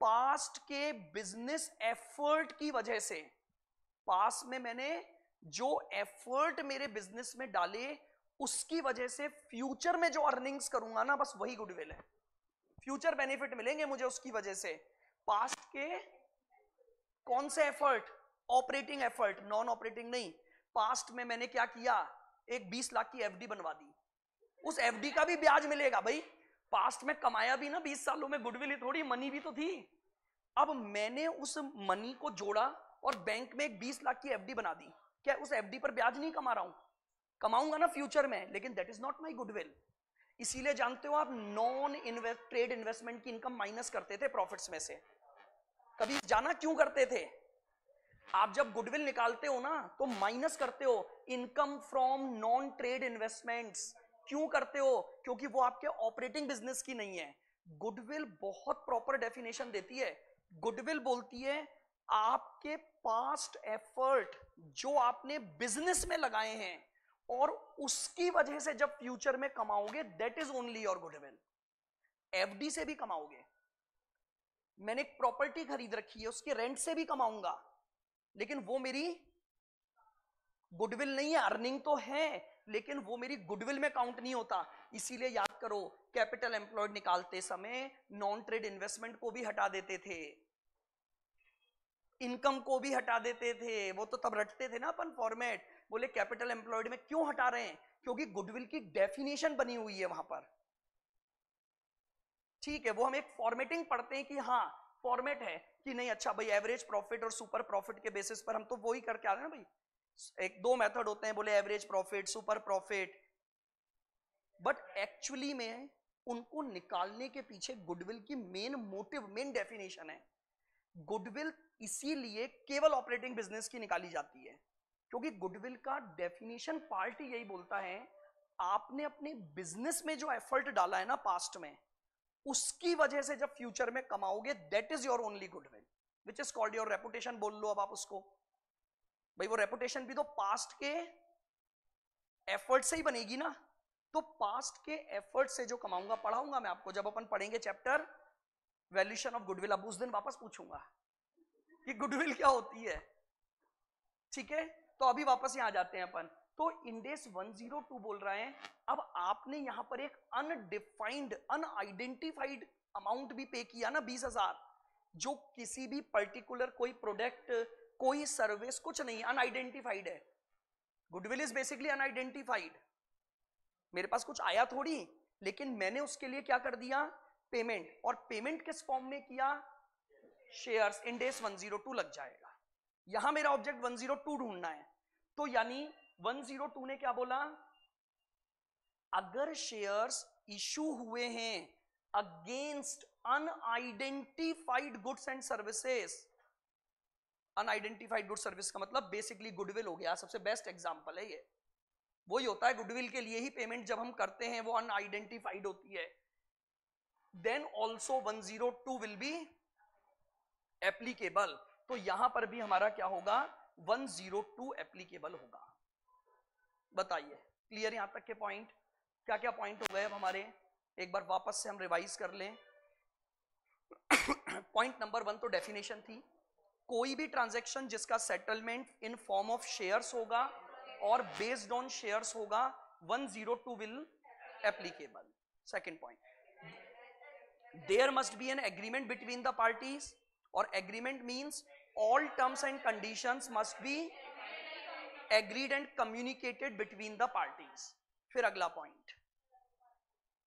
पास्ट के बिजनेस एफर्ट की वजह से, पास्ट में मैंने जो एफर्ट मेरे बिजनेस में डाले उसकी वजह से फ्यूचर में जो अर्निंग्स करूंगा ना, बस वही गुडविल है, फ्यूचर बेनिफिट मिलेंगे मुझे उसकी वजह से। पास्ट के कौन से effort, operating effort, non operating नहीं, पास्ट में मैंने क्या किया, एक 20 लाख की एफडी बनवा दी, उस एफडी का भी ब्याज मिलेगा भाई, पास्ट में कमाया भी ना 20 सालों में, गुडविल ही थोड़ी, मनी भी तो थी। अब मैंने उस मनी को जोड़ा और बैंक में एक 20 लाख की एफडी बना दी, क्या उस एफडी पर ब्याज नहीं कमा रहा हूं, कमाऊंगा ना फ्यूचर में, लेकिन that is not my goodwill. इसीलिए जानते हो आप नॉन ट्रेड इन्वेस्टमेंट की इनकम माइनस करते थे प्रॉफिट्स में से, कभी जाना क्यों करते थे, आप जब गुडविल निकालते हो ना तो माइनस करते हो income from non trade investments. क्यों करते हो? क्योंकि वो आपके ऑपरेटिंग बिजनेस की नहीं है। गुडविल बहुत प्रॉपर डेफिनेशन देती है। गुडविल बोलती है आपके पास्ट एफर्ट जो आपने बिजनेस में लगाए हैं और उसकी वजह से जब फ्यूचर में कमाओगे, that is only your goodwill. FD से भी कमाओगे, मैंने एक प्रॉपर्टी खरीद रखी है उसके रेंट से भी कमाऊंगा, लेकिन वो मेरी गुडविल नहीं है। अर्निंग तो है लेकिन वो मेरी गुडविल में काउंट नहीं होता। इसीलिए याद करो, कैपिटल एम्प्लॉयड निकालते समय नॉन ट्रेड इन्वेस्टमेंट को भी हटा देते थे, इनकम को भी हटा देते थे। वो तो तब रटते थे ना अपन फॉर्मेट, बोले कैपिटल एम्प्लॉयड में क्यों हटा रहे हैं? क्योंकि गुडविल की डेफिनेशन बनी हुई है वहां पर। ठीक है, वो हम एक फॉर्मेटिंग पढ़ते हैं कि हाँ फॉर्मेट है कि नहीं, अच्छा भाई एवरेज प्रॉफिट और सुपर प्रॉफिट के बेसिस पर हम तो वही करके आ रहे हैं ना भाई। एक दो मेथड होते हैं, बोले average profit, super profit, but actually में उनको निकालने के पीछे गुडविल की मेन मोटिव, मेन डेफिनेशन है। गुडविल इसीलिए केवल ऑपरेटिंग बिजनेस की निकाली जाती है क्योंकि गुडविल का डेफिनेशन पार्ट ही यही बोलता है आपने अपने बिजनेस में जो एफर्ट डाला है ना पास्ट में, उसकी वजह से जब फ्यूचर में कमाओगे, that is your only goodwill which is called your reputation. बोल लो अब आप उसको, भाई वो रेपुटेशन भी तो पास्ट के एफर्ट से ही बनेगी ना। तो पास्ट के एफर्ट से जो कमाऊंगा, पढ़ाऊंगा मैं आपको जब अपन पढ़ेंगे चैप्टर वैल्यूएशन ऑफ गुडविल। अब उस दिन वापस पूछूंगा कि गुडविल क्या होती है। ठीक है, तो अभी वापस यहां आ जाते हैं अपन। तो इंडेस 102 बोल रहे हैं अब आपने यहां पर एक अनडिफाइंड, अनआइडेंटिफाइड अमाउंट भी पे किया ना, 20,000, जो किसी भी पर्टिकुलर कोई प्रोडक्ट, कोई सर्विस, कुछ नहीं, अनआइडेंटिफाइड है। Goodwill is basically unidentified. मेरे पास कुछ आया थोड़ी, लेकिन मैंने उसके लिए क्या कर दिया, पेमेंट। और पेमेंट किस फॉर्म में किया, शेयर्स। इंडेस 102 लग जाएगा। यहां मेरा ऑब्जेक्ट 102 ढूंढना है। तो यानी 102 ने क्या बोला, अगर शेयर्स इशू हुए हैं against unidentified goods and services. Unidentified good service का मतलब बेसिकली गुडविल हो गया, सबसे बेस्ट एग्जांपल है ये। वही होता है गुडविल के लिए ही पेमेंट जब हम करते हैं वो अनआइडेंटिफाइड होती है। Then also 102 will be applicable. तो यहां पर भी हमारा क्या होगा, 102 एप्लीकेबल होगा। बताइए क्लियर यहां तक के पॉइंट? क्या क्या पॉइंट हो गए अब हमारे, एक बार वापस से हम रिवाइज कर लें। पॉइंट नंबर 1 तो डेफिनेशन थी, कोई भी ट्रांजैक्शन जिसका settlement in form of shares होगा और बेस्ड ऑन शेयर्स होगा, 102 will applicable. Second point, there must be an agreement between the parties, और agreement means all terms and conditions must be agreed and communicated between the parties. फिर अगला point,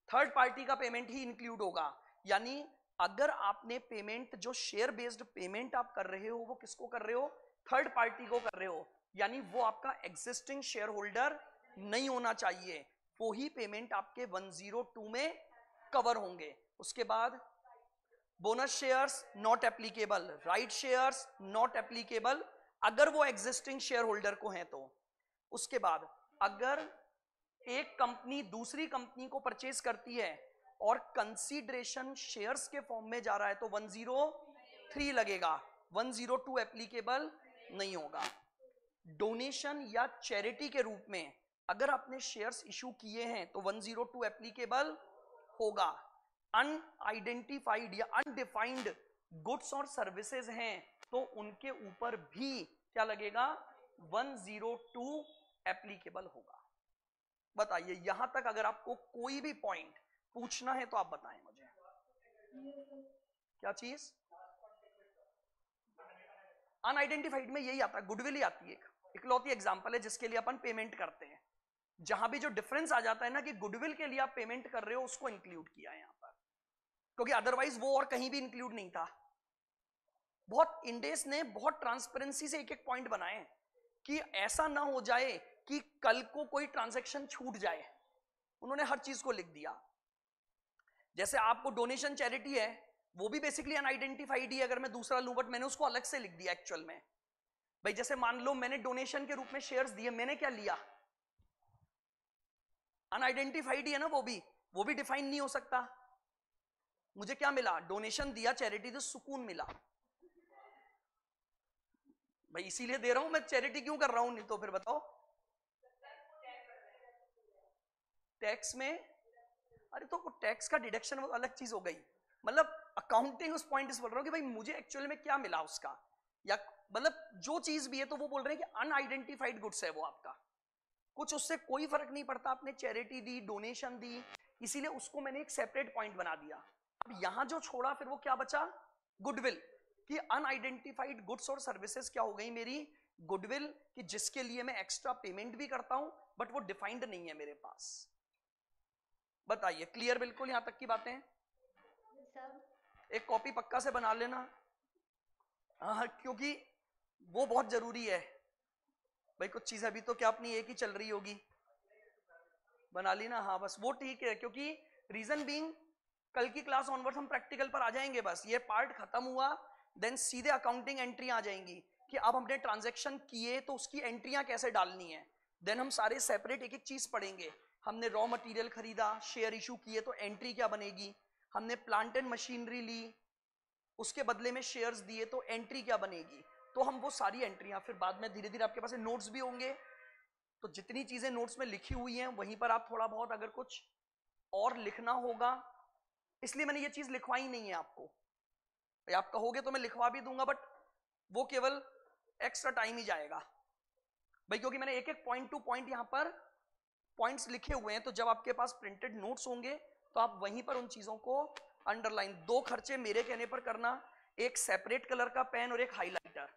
third party का payment ही include होगा। यानी अगर आपने payment, जो शेयर बेस्ड पेमेंट आप कर रहे हो, वो किसको कर रहे हो, थर्ड पार्टी को कर रहे हो। यानी वो आपका एग्जिस्टिंग शेयर होल्डर नहीं होना चाहिए। वो ही पेमेंट आपके 102 में कवर होंगे। उसके बाद bonus shares not applicable, right shares not applicable अगर वो एग्जिस्टिंग शेयर होल्डर को हैं तो। उसके बाद अगर एक कंपनी दूसरी कंपनी को परचेज करती है और कंसीडरेशन शेयर्स के फॉर्म में जा रहा है तो 103 लगेगा, 102 एप्लीकेबल नहीं होगा। डोनेशन या चैरिटी के रूप में अगर आपने शेयर्स इशू किए हैं तो 102 एप्लीकेबल होगा। अनआइडेंटिफाइड या अनडिफाइंड गुड्स और सर्विसेज हैं तो उनके ऊपर भी क्या लगेगा, 102 एप्लीकेबल होगा। बताइए यहां तक अगर आपको कोई भी पॉइंट पूछना है तो आप बताएं मुझे। क्या चीज? अनआइडेंटिफाइड में यही आता है, गुडविल ही आती है। इकलौती एग्जांपल है जिसके लिए अपन पेमेंट करते हैं। जहां भी जो डिफरेंस आ जाता है ना कि गुडविल के लिए आप पेमेंट कर रहे हो, उसको इंक्लूड किया है यहां पर, क्योंकि अदरवाइज वो और कहीं भी इंक्लूड नहीं था। बहुत इंडेस ने बहुत ट्रांसपेरेंसी से एक एक पॉइंट बनाए कि ऐसा ना हो जाए कि कल को कोई ट्रांजैक्शन छूट जाए। उन्होंने हर चीज को लिख दिया। जैसे आपको डोनेशन चैरिटी है, वो भी बेसिकली अनआइडेंटिफाइड ही, अगर मैं दूसरा लूं, बट मैंने उसको अलग से लिख दिया एक्चुअल में। भाई जैसे मान लो मैंने डोनेशन के रूप में शेयर्स दिए, मैंने क्या लिया? अनआइडेंटिफाइड ही है ना, वो भी डिफाइन नहीं हो सकता। मुझे क्या मिला? डोनेशन दिया चैरिटी, तो सुकून मिला भाई, इसीलिए दे रहा हूं मैं। चैरिटी क्यों कर रहा हूं? नहीं तो फिर बताओ टैक्स में, अरे तो टैक्स का डिडक्शन वो अलग चीज हो गई। मतलब अकाउंटिंग उस पॉइंट से बोल रहा हूं कि भाई मुझे एक्चुअली में क्या मिला उसका, या मतलब जो चीज भी है तो वो बोल रहे हैं कि अनआइडेंटिफाइड गुड्स है वो आपका, कुछ उससे कोई फर्क नहीं पड़ता। आपने चैरिटी दी, डोनेशन दी, इसीलिए उसको मैंने एक सेपरेट पॉइंट बना दिया। अब यहां जो छोड़ा फिर वो क्या बचा? गुडविल, कि अनआइडेंटिफाइड गुड्स और सर्विसेज क्या हो गई मेरी? गुडविल, कि जिसके लिए मैं एक्स्ट्रा पेमेंट भी करता हूं बट वो डिफाइंड नहीं है मेरे पास। बताइए, क्लियर बिल्कुल यहां तक की बातें? एक कॉपी पक्का से बना लेना, हाँ, क्योंकि वो बहुत जरूरी है भाई। कुछ चीज अभी तो क्या अपनी एक ही चल रही होगी, बना ली ना? हाँ बस वो ठीक है, क्योंकि रीजन बीइंग कल की क्लास ऑनवर्ड्स हम प्रैक्टिकल पर आ जाएंगे। बस ये पार्ट खत्म हुआ, देन सीधे अकाउंटिंग एंट्री आ जाएंगी कि अब हमने ट्रांजैक्शन किए तो उसकी एंट्रियां कैसे डालनी है। देन हम सारे सेपरेट एक एक चीज पढ़ेंगे। हमने रॉ मटेरियल खरीदा, शेयर इशू किए तो एंट्री क्या बनेगी। हमने प्लांट एंड मशीनरी ली, उसके बदले में शेयर्स दिए तो एंट्री क्या बनेगी। तो हम वो सारी एंट्रियां फिर बाद में धीरे धीरे, आपके पास नोट्स भी होंगे, तो जितनी चीजें नोट्स में लिखी हुई हैं वहीं पर आप थोड़ा बहुत अगर कुछ और लिखना होगा, इसलिए मैंने ये चीज लिखवाई नहीं है आपको। आप कहोगे तो मैं लिखवा भी दूंगा, बट वो केवल एक्स्ट्रा टाइम ही जाएगा भाई, क्योंकि मैंने एक एक पॉइंट टू पॉइंट यहां पर पॉइंट्स लिखे हुए हैं। तो जब आपके पास प्रिंटेड नोट्स होंगे तो आप वहीं पर उन चीजों को अंडरलाइन, 2 खर्चे मेरे कहने पर करना, एक सेपरेट कलर का पेन और एक हाइलाइटर,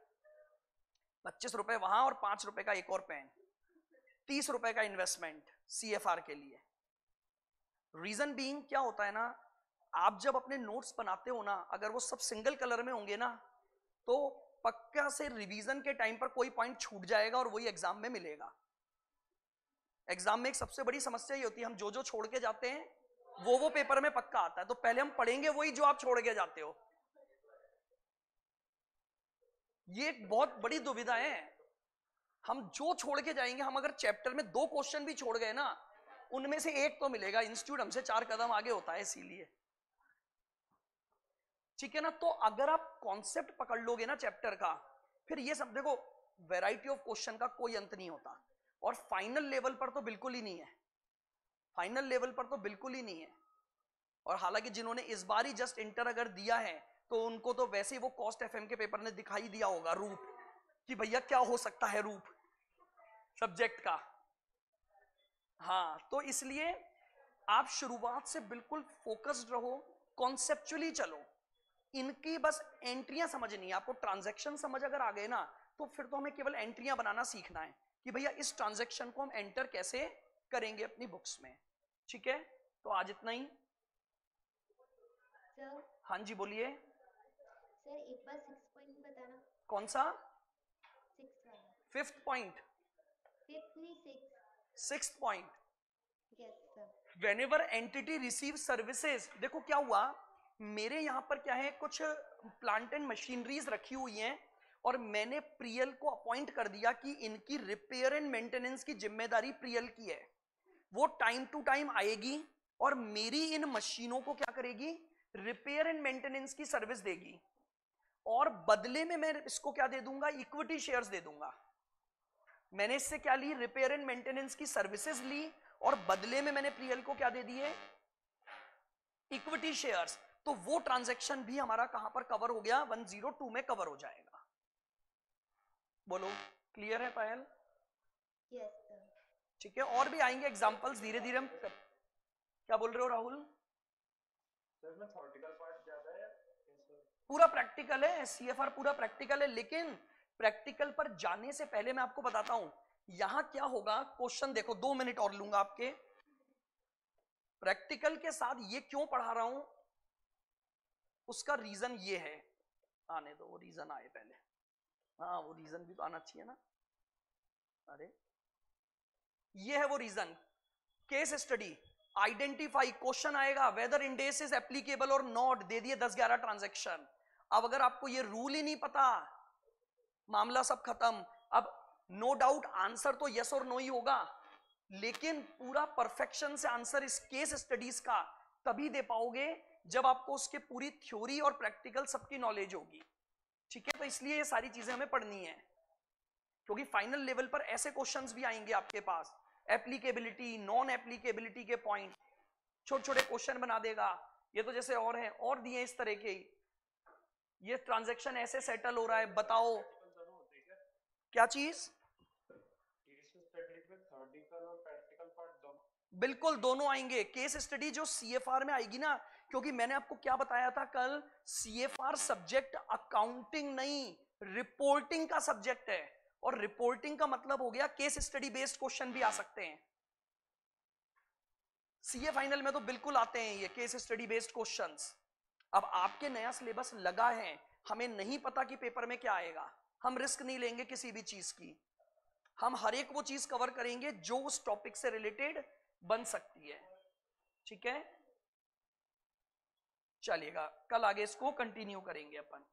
25 रुपए वहां और 5 रुपए का एक और पेन, 30 रुपए का इन्वेस्टमेंट CFR के लिए। रीजन बीइंग क्या होता है ना, आप जब अपने नोट्स बनाते हो ना, अगर वो सब सिंगल कलर में होंगे ना, तो पक्का से रिवीजन के टाइम पर कोई पॉइंट छूट जाएगा और वही एग्जाम में मिलेगा। एग्जाम में एक सबसे बड़ी समस्या ये होती है, हम जो जो छोड़ के जाते हैं वो पेपर में पक्का आता है, तो पहले हम पढ़ेंगे वही जो आप छोड़ के जाते हो। ये एक बहुत बड़ी दुविधा है। हम जो छोड़ के जाएंगे, हम अगर चैप्टर में 2 क्वेश्चन भी छोड़ गए ना, उनमें से एक तो मिलेगा। इंस्टीट्यूट हमसे 4 कदम आगे होता है, इसीलिए ठीक है ना। तो अगर आप कॉन्सेप्ट पकड़ लोगे ना चैप्टर का, फिर ये सब देखो, वैरायटी ऑफ क्वेश्चन का कोई अंत नहीं होता। और फाइनल लेवल पर तो बिल्कुल ही नहीं है, फाइनल लेवल पर तो बिल्कुल ही नहीं है। और हालांकि जिन्होंने इस बार ही जस्ट इंटर अगर दिया है, तो उनको तो वैसे ही वो कॉस्ट FM के पेपर ने दिखाई दिया होगा रूप, कि भैया क्या हो सकता है रूप सब्जेक्ट का। हाँ, तो इसलिए आप शुरुआत से बिल्कुल फोकस्ड रहो, कॉन्सेप्चुअली चलो। इनकी बस एंट्रियां समझनी है आपको। ट्रांजैक्शन समझ अगर आ गए ना, तो फिर तो हमें केवल एंट्रियां बनाना सीखना है कि भैया इस ट्रांजैक्शन को हम एंटर कैसे करेंगे अपनी बुक्स में। ठीक है, तो आज इतना ही। सर, हाँ जी बोलिए। सर एक बार 6 पॉइंट बताना। कौन सा? 6 वाला। 5th point? 5th नहीं, 6th point, yes sir. whenever entity receives services। देखो क्या हुआ, मेरे यहां पर क्या है, कुछ प्लांट एंड मशीनरीज रखी हुई हैं, और मैंने प्रियल को अपॉइंट कर दिया कि इनकी रिपेयर एंड मेंटेनेंस की जिम्मेदारी प्रियल की है। वो टाइम टू टाइम आएगी और मेरी इन मशीनों को क्या करेगी, रिपेयर एंड मेंटेनेंस की सर्विस देगी। और बदले में मैं इसको क्या दे दूंगा, इक्विटी शेयर्स दे दूंगा। मैंने इससे क्या ली, रिपेयर एंड मेंटेनेंस की सर्विसेज ली, और बदले में मैंने प्रियल को क्या दे दिए, इक्विटी शेयर्स। तो वो ट्रांजैक्शन भी हमारा कहां पर कवर हो गया, 102 में कवर हो जाएगा। बोलो क्लियर है पायल? Yes sir. ठीक है, और भी आएंगे एग्जांपल्स धीरे धीरे हम। क्या बोल रहे हो राहुल? सर में थ्योरेटिकल पार्ट ज्यादा है कैसे? पूरा प्रैक्टिकल है, CFR पूरा प्रैक्टिकल है। लेकिन प्रैक्टिकल पर जाने से पहले मैं आपको बताता हूं यहां क्या होगा। क्वेश्चन देखो, 2 मिनट और लूंगा आपके। प्रैक्टिकल के साथ ये क्यों पढ़ा रहा हूं, उसका रीजन ये है, आने दो वो रीजन आए पहले। हाँ, वो रीजन भी तो आना चाहिए ना। अरे ये है वो reason. Case study, identify, question आएगा वेदर इंडेस इज एप्लीकेबल और नॉट, दे दिए 10-11 ट्रांजैक्शन। अब अगर आपको ये रूल ही नहीं पता, मामला सब खत्म। अब नो डाउट आंसर तो यस और नो ही होगा, लेकिन पूरा परफेक्शन से आंसर इस केस स्टडीज का तभी दे पाओगे जब आपको उसके पूरी थ्योरी और प्रैक्टिकल सबकी नॉलेज होगी। ठीक है, तो इसलिए ये सारी चीजें हमें पढ़नी है, क्योंकि फाइनल लेवल पर ऐसे क्वेश्चंस भी आएंगे आपके पास, एप्लीकेबिलिटी नॉन एप्लीकेबिलिटी के पॉइंट, छोटे छोटे क्वेश्चन बना देगा। ये तो जैसे और हैं, और दिए इस तरह के, ये ट्रांजैक्शन ऐसे सेटल हो रहा है, बताओ दोनों होते हैं क्या? क्या चीज। केस स्टडी में थ्योरेटिकल और प्रैक्टिकल पार्ट दोनों? बिल्कुल दोनों आएंगे। केस स्टडी जो सीएफआर में आएगी ना, क्योंकि मैंने आपको क्या बताया था कल, सीएफआर सब्जेक्ट अकाउंटिंग नहीं रिपोर्टिंग का सब्जेक्ट है, और रिपोर्टिंग का मतलब हो गया केस स्टडी बेस्ड क्वेश्चन भी आ सकते हैं। सीए फाइनल में तो बिल्कुल आते हैं ये केस स्टडी बेस्ड क्वेश्चंस। अब आपके नया सिलेबस लगा है, हमें नहीं पता कि पेपर में क्या आएगा, हम रिस्क नहीं लेंगे किसी भी चीज की, हम हर एक वो चीज कवर करेंगे जो उस टॉपिक से रिलेटेड बन सकती है। ठीक है, चलिएगा कल आगे इसको कंटिन्यू करेंगे अपन।